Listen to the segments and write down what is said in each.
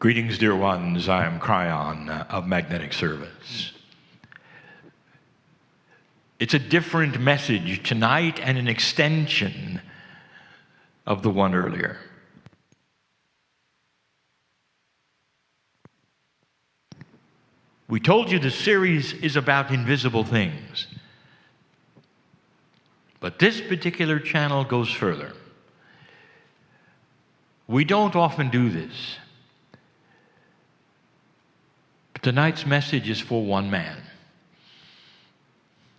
Greetings, dear ones. I am Kryon of Magnetic Service. It's a different message tonight and an extension of the one earlier. We told you the series is about invisible things. But this particular channel goes further. We don't often do this. But tonight's message is for one man.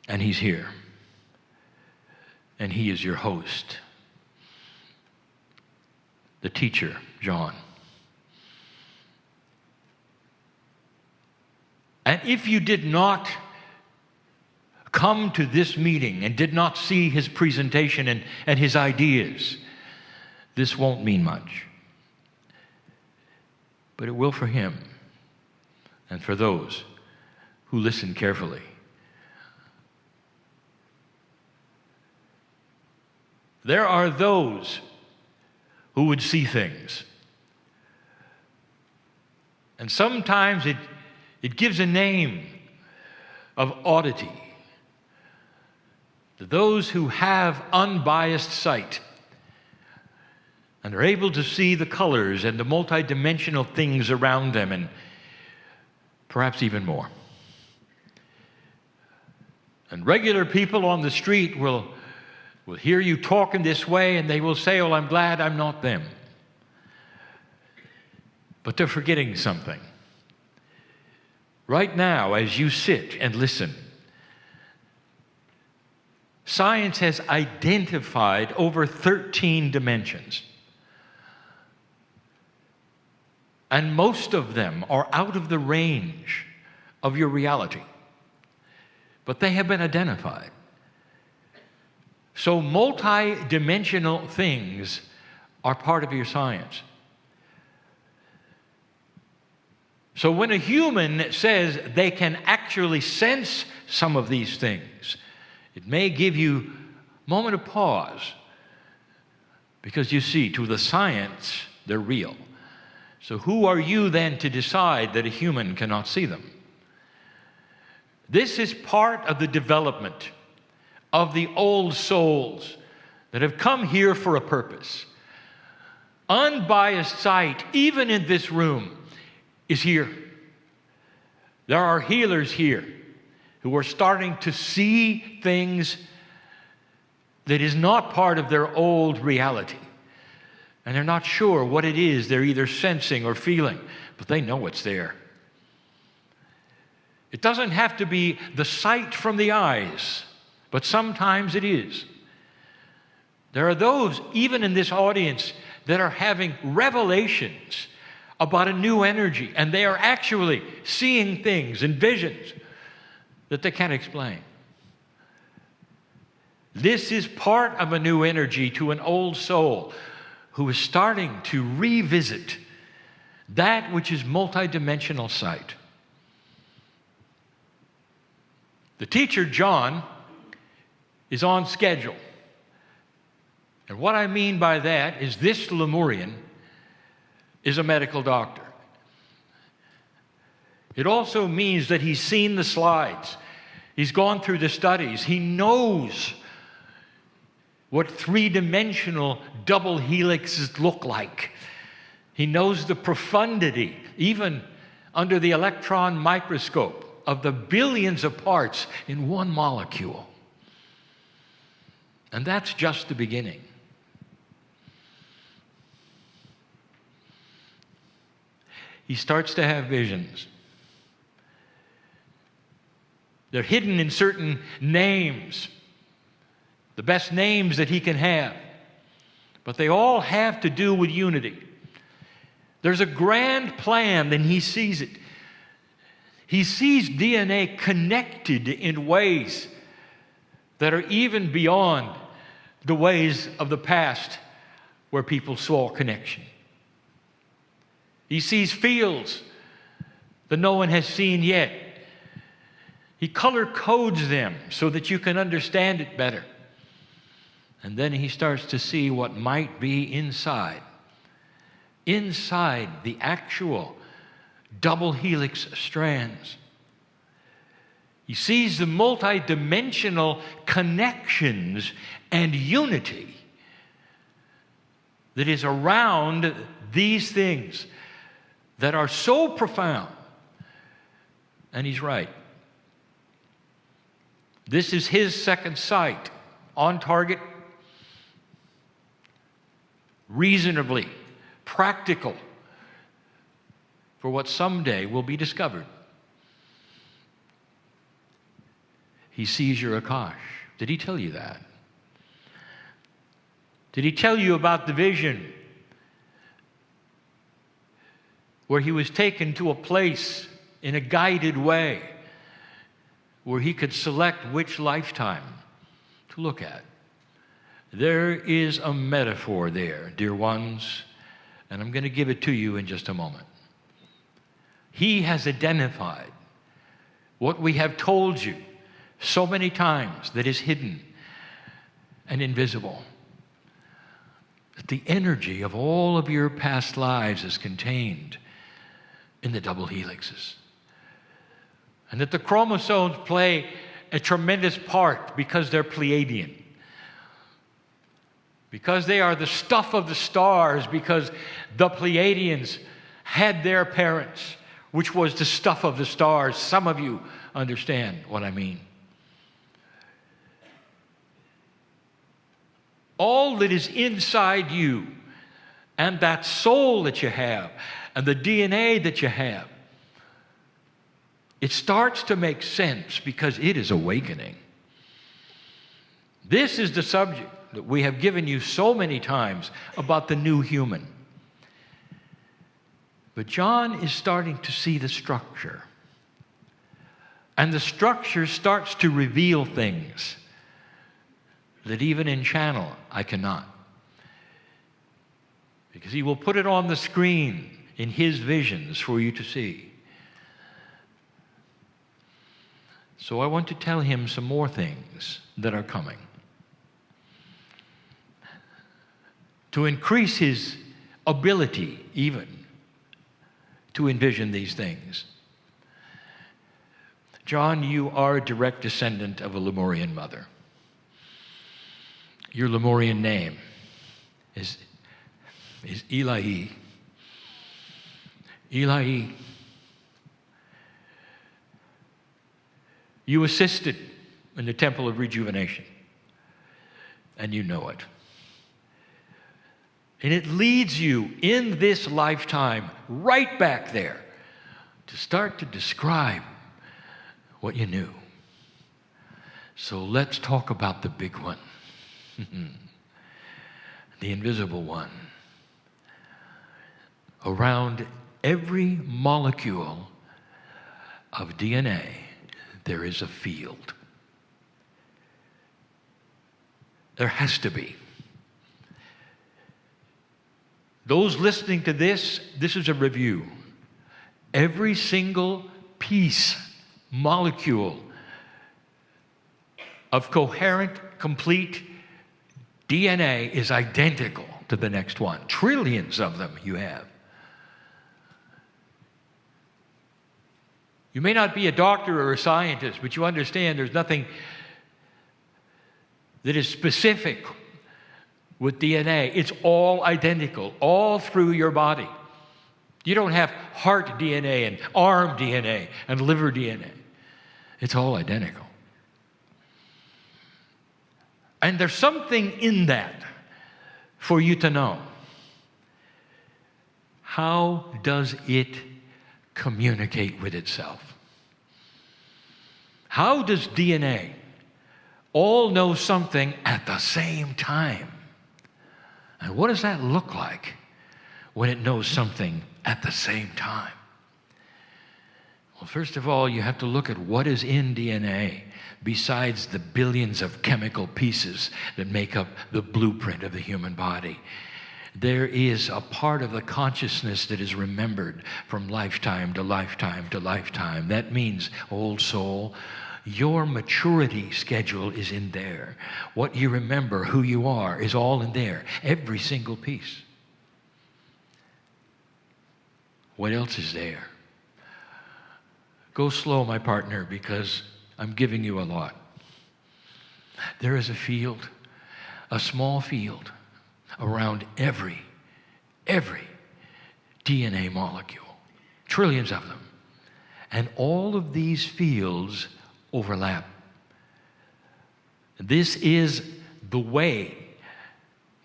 And he's here. And he is your host. The teacher, John. And if you did not come to this meeting and did not see his presentation and his ideas, this won't mean much. But it will for him and for those who listen carefully. There are those who would see things. And sometimes it gives a name of oddity to those who have unbiased sight and are able to see the colors and the multidimensional things around them, and perhaps even more. And regular people on the street will hear you talking this way, and they will say, "Oh, I'm glad I'm not them." But they're forgetting something. Right now, as you sit and listen, science has identified over 13 dimensions. And most of them are out of the range of your reality. But they have been identified. So multi-dimensional things are part of your science. So when a human says they can actually sense some of these things, it may give you a moment of pause. Because you see, to the science, they're real. So who are you then to decide that a human cannot see them? This is part of the development of the old souls that have come here for a purpose. Unbiased sight, even in this room, is here. There are healers here who are starting to see things that is not part of their old reality. And they're not sure what it is they're either sensing or feeling, but they know it's there. It doesn't have to be the sight from the eyes, but sometimes it is. There are those, even in this audience, that are having revelations about a new energy, and they are actually seeing things and visions that they can't explain. This is part of a new energy to an old soul who is starting to revisit that which is multidimensional sight. The teacher, John, is on schedule. And what I mean by that is this Lemurian is a medical doctor. It also means that he's seen the slides. He's gone through the studies. He knows what three-dimensional double helixes look like. He knows the profundity, even under the electron microscope, of the billions of parts in one molecule. And that's just the beginning. He starts to have visions. They're hidden in certain names, the best names that he can have. But they all have to do with unity. There's a grand plan, and he sees it. He sees DNA connected in ways that are even beyond the ways of the past where people saw connection. He sees fields that no one has seen yet. He color codes them so that you can understand it better. And then he starts to see what might be inside inside the actual double helix strands. He sees the multidimensional connections and unity that is around these things that are so profound. And he's right. This is his second sight, on target, reasonably practical for what someday will be discovered. He sees your Akash. Did he tell you that? Did he tell you about the vision where he was taken to a place in a guided way where he could select which lifetime to look at? There is a metaphor there, dear ones, and I'm going to give it to you in just a moment. He has identified what we have told you so many times that is hidden and invisible. That the energy of all of your past lives is contained in the double helixes. And that the chromosomes play a tremendous part because they're Pleiadian. Because they are the stuff of the stars, because the Pleiadians had their parents, which was the stuff of the stars. Some of you understand what I mean. All that is inside you, and that soul that you have, and the DNA that you have, it starts to make sense because it is awakening. This is the subject that we have given you so many times about the new human. But John is starting to see the structure. And the structure starts to reveal things that even in channel I cannot. Because he will put it on the screen in his visions for you to see. So I want to tell him some more things that are coming. To increase his ability even to envision these things. John, you are a direct descendant of a Lemurian mother. Your Lemurian name is Eli'ee. Eli'ee. You assisted in the Temple of Rejuvenation, and you know it. And it leads you in this lifetime right back there to start to describe what you knew. So let's talk about the big one, the invisible one. Around every molecule of DNA, there is a field. There has to be. Those listening to this is a review. Every single piece, molecule of coherent, complete DNA is identical to the next one. Trillions of them you have. You may not be a doctor or a scientist, but you understand there's nothing that is specific with DNA. It's all identical, all through your body. You don't have heart DNA and arm DNA and liver DNA. It's all identical. And there's something in that for you to know. How does it communicate with itself? How does DNA all know something at the same time? And what does that look like when it knows something at the same time? Well, first of all, you have to look at what is in DNA besides the billions of chemical pieces that make up the blueprint of the human body. There is a part of the consciousness that is remembered from lifetime to lifetime to lifetime. That means, old soul, your maturity schedule is in there. What you remember, who you are, is all in there. Every single piece. What else is there? Go slow, my partner, because I'm giving you a lot. There is a field, a small field, around every DNA molecule, trillions of them. And all of these fields overlap. This is the way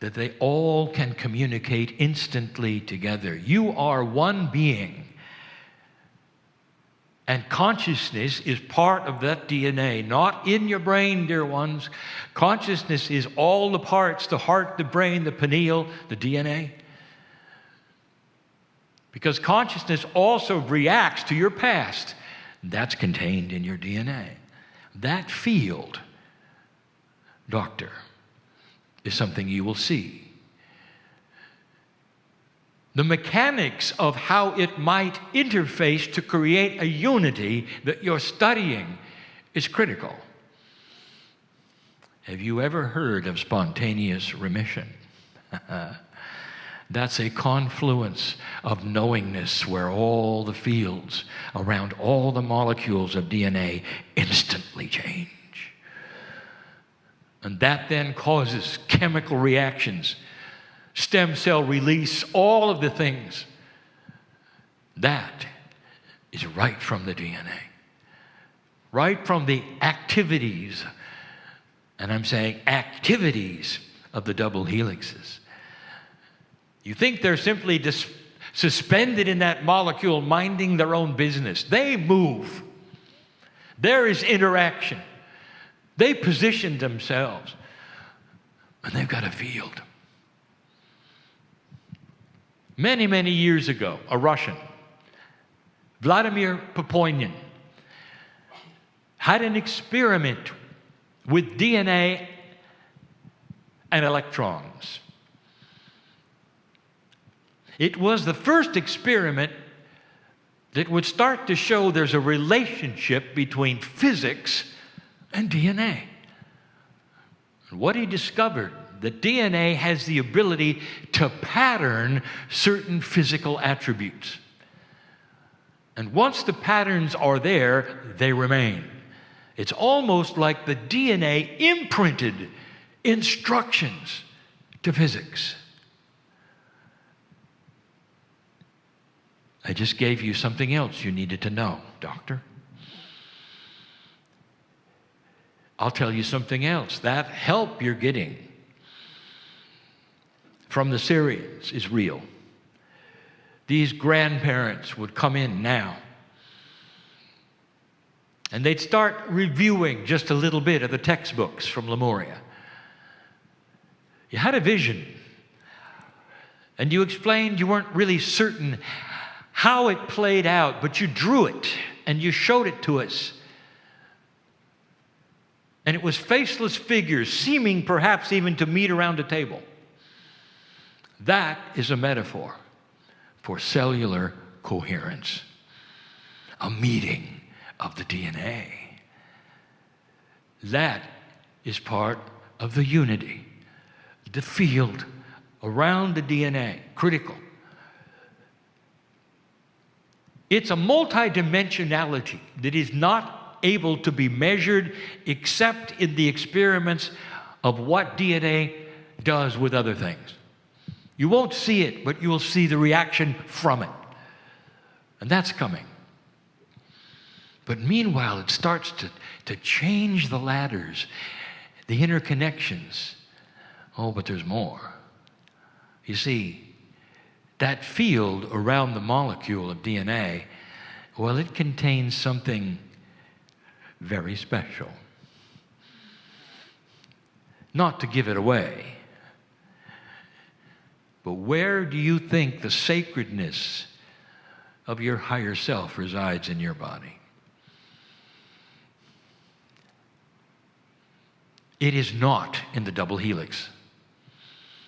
that they all can communicate instantly together. You are one being. And consciousness is part of that DNA, not in your brain, dear ones. Consciousness is all the parts, the heart, the brain, the pineal, the DNA. Because consciousness also reacts to your past. That's contained in your DNA. That field, doctor, is something you will see. The mechanics of how it might interface to create a unity that you're studying is critical. Have you ever heard of spontaneous remission? That's a confluence of knowingness where all the fields around all the molecules of DNA instantly change. And that then causes chemical reactions, stem cell release, all of the things. That is right from the DNA, right from the activities, and I'm saying activities of the double helixes. You think they're simply suspended in that molecule, minding their own business. They move. There is interaction. They position themselves, and they've got a field. Many, many years ago, a Russian, Vladimir Poponin, had an experiment with DNA and electrons. It was the first experiment that would start to show there's a relationship between physics and DNA. And what he discovered, that DNA has the ability to pattern certain physical attributes. And once the patterns are there, they remain. It's almost like the DNA imprinted instructions to physics. I just gave you something else you needed to know, doctor. I'll tell you something else. That help you're getting from the Sirians is real. These grandparents would come in now, and they'd start reviewing just a little bit of the textbooks from Lemuria. You had a vision, and you explained you weren't really certain how it played out, but you drew it, and you showed it to us. And it was faceless figures, seeming perhaps even to meet around a table. That is a metaphor for cellular coherence, a meeting of the DNA. That is part of the unity, the field around the DNA, critical. It's a multidimensionality that is not able to be measured except in the experiments of what DNA does with other things. You won't see it, but you will see the reaction from it. And that's coming. But meanwhile, it starts to change the ladders, the interconnections. Oh, but there's more. You see, that field around the molecule of DNA, well, it contains something very special. Not to give it away, but where do you think the sacredness of your higher self resides in your body? It is not in the double helix.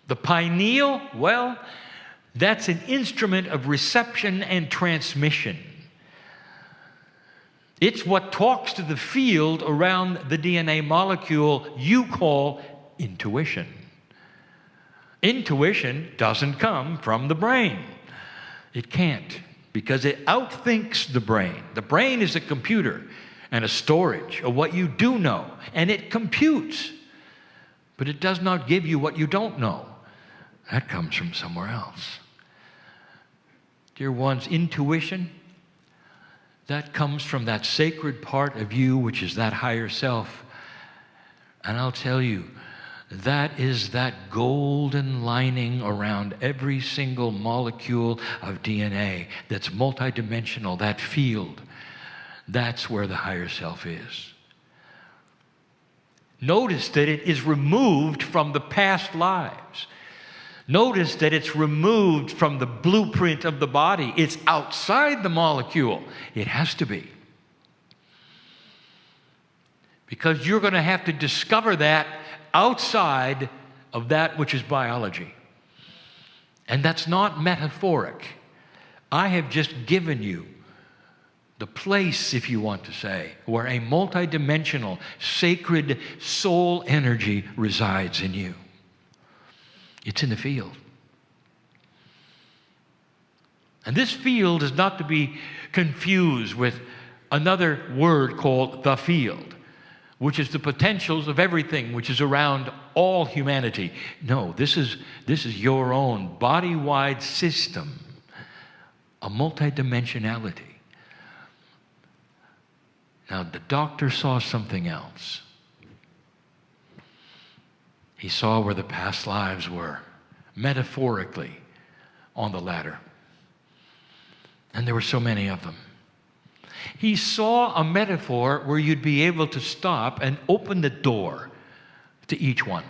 The pineal, well, that's an instrument of reception and transmission. It's what talks to the field around the DNA molecule you call intuition. Intuition doesn't come from the brain. It can't. because it outthinks the brain. The brain is a computer and a storage of what you do know, and it computes. But it does not give you what you don't know. That comes from somewhere else. Dear ones, intuition, that comes from that sacred part of you, which is that higher self. And I'll tell you, that is that golden lining around every single molecule of DNA that's multidimensional, that field. That's where the higher self is. Notice that it is removed from the past lives. Notice that it's removed from the blueprint of the body. It's outside the molecule. It has to be. Because you're going to have to discover that outside of that which is biology. And that's not metaphoric. I have just given you the place, if you want to say, where a multidimensional, sacred soul energy resides in you. It's in the field. And this field is not to be confused with another word called the field, which is the potentials of everything which is around all humanity. No, this is your own body-wide system, a multidimensionality. Now, the doctor saw something else. He saw where the past lives were, metaphorically, on the ladder. And there were so many of them. He saw a metaphor where you'd be able to stop and open the door to each one.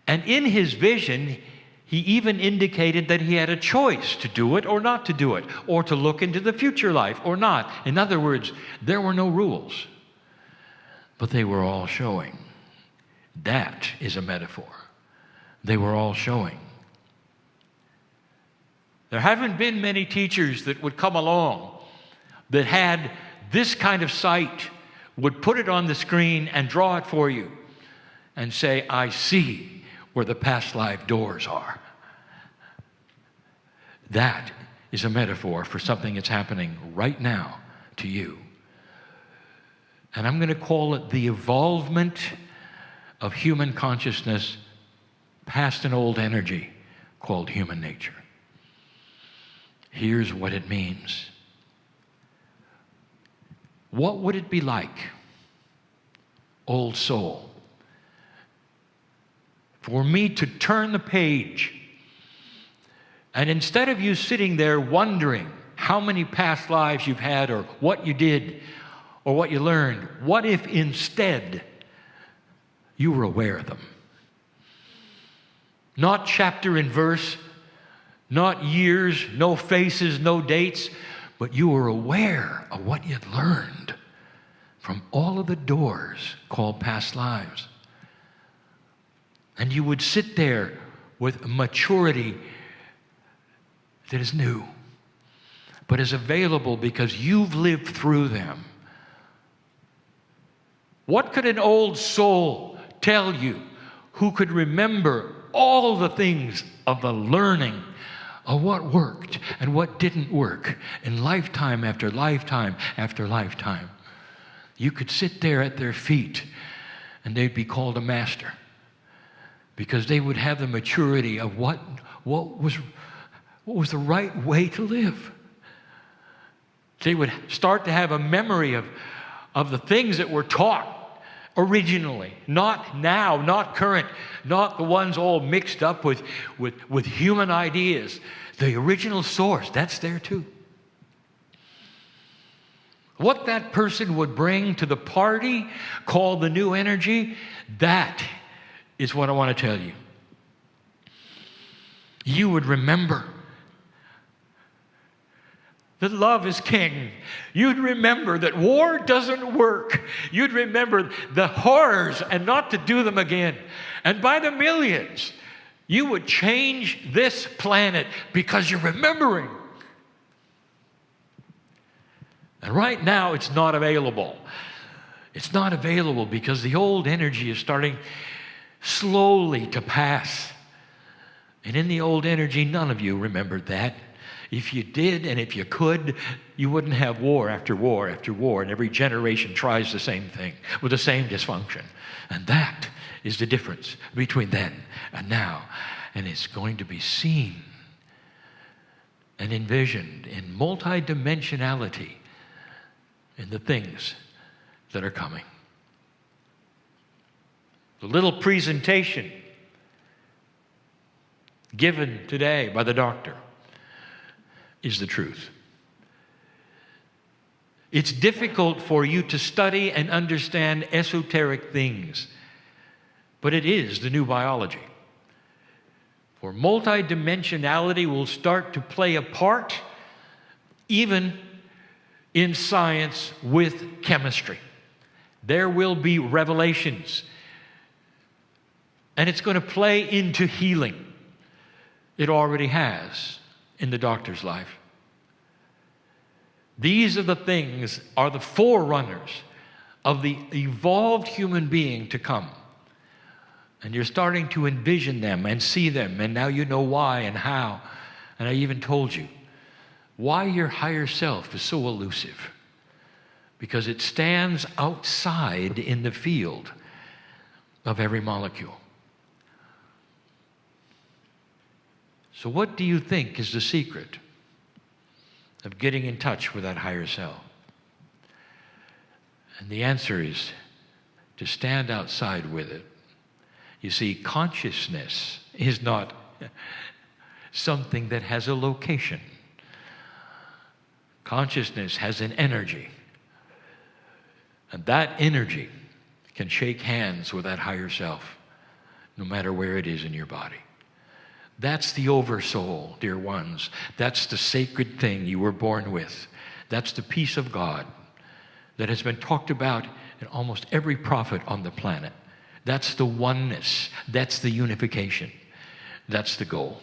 And in his vision, he even indicated that he had a choice to do it or not to do it, or to look into the future life or not. In other words, there were no rules, but they were all showing. That is a metaphor. They were all showing. There haven't been many teachers that would come along that had this kind of sight, would put it on the screen and draw it for you and say, I see where the past life doors are. That is a metaphor for something that's happening right now to you. And I'm going to call it the evolvement of human consciousness past an old energy called human nature. Here's what it means. What would it be like, old soul, for me to turn the page, and instead of you sitting there wondering how many past lives you've had or what you did or what you learned, what if instead you were aware of them? Not chapter and verse, not years, no faces, no dates, but you were aware of what you'd learned from all of the doors called past lives. And you would sit there with maturity that is new, but is available because you've lived through them. What could an old soul tell you who could remember all the things of the learning of what worked and what didn't work in lifetime after lifetime after lifetime? You could sit there at their feet and they'd be called a master because they would have the maturity of what was the right way to live. They would start to have a memory of the things that were taught originally, not now, not current, not the ones all mixed up with human ideas. The original source, that's there too. What that person would bring to the party called the new energy, that is what I want to tell you. You would remember that love is king. You'd remember that war doesn't work. You'd remember the horrors and not to do them again. And by the millions, you would change this planet because you're remembering. And right now, it's not available. It's not available because the old energy is starting slowly to pass. And in the old energy, none of you remembered that. If you did, and if you could, you wouldn't have war after war after war, and every generation tries the same thing with the same dysfunction. And that is the difference between then and now. And it's going to be seen and envisioned in multidimensionality in the things that are coming. The little presentation given today by the doctor is the truth. It's difficult for you to study and understand esoteric things, but it is the new biology. For multidimensionality will start to play a part even in science with chemistry. There will be revelations, and it's going to play into healing. It already has in the doctor's life. These are the things, are the forerunners of the evolved human being to come. And you're starting to envision them and see them, and now you know why and how. And I even told you why your higher self is so elusive. Because it stands outside in the field of every molecule. So what do you think is the secret of getting in touch with that higher self? And the answer is to stand outside with it. You see, consciousness is not something that has a location. Consciousness has an energy. And that energy can shake hands with that higher self, no matter where it is in your body. That's the oversoul, dear ones. That's the sacred thing you were born with. That's the peace of God that has been talked about in almost every prophet on the planet. That's the oneness. That's the unification. That's the goal.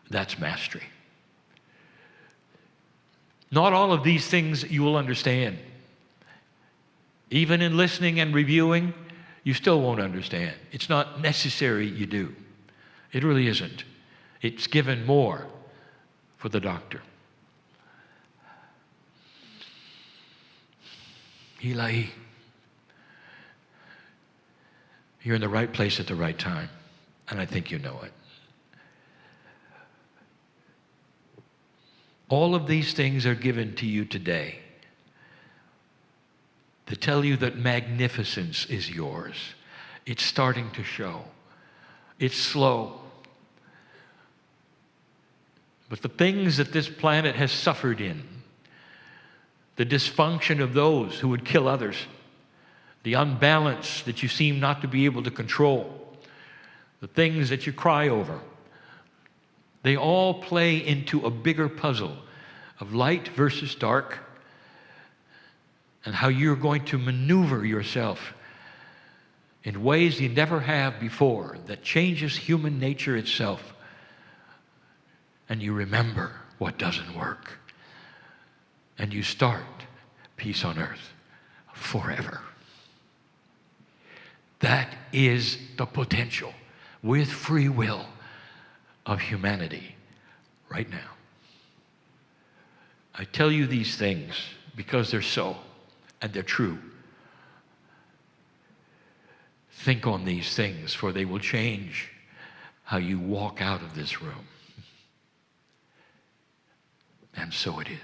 That's mastery. Not all of these things you will understand. Even in listening and reviewing, you still won't understand. It's not necessary you do. It really isn't. It's given more for the doctor. Eli'ee, you're in the right place at the right time, and I think you know it. All of these things are given to you today to tell you that magnificence is yours. It's starting to show. It's slow. But the things that this planet has suffered in, the dysfunction of those who would kill others, the unbalance that you seem not to be able to control, the things that you cry over, they all play into a bigger puzzle of light versus dark, and how you're going to maneuver yourself in ways you never have before that changes human nature itself. And you remember what doesn't work. And you start peace on earth forever. That is the potential with free will of humanity right now. I tell you these things because they're so, and they're true. Think on these things, for they will change how you walk out of this room. And so it is.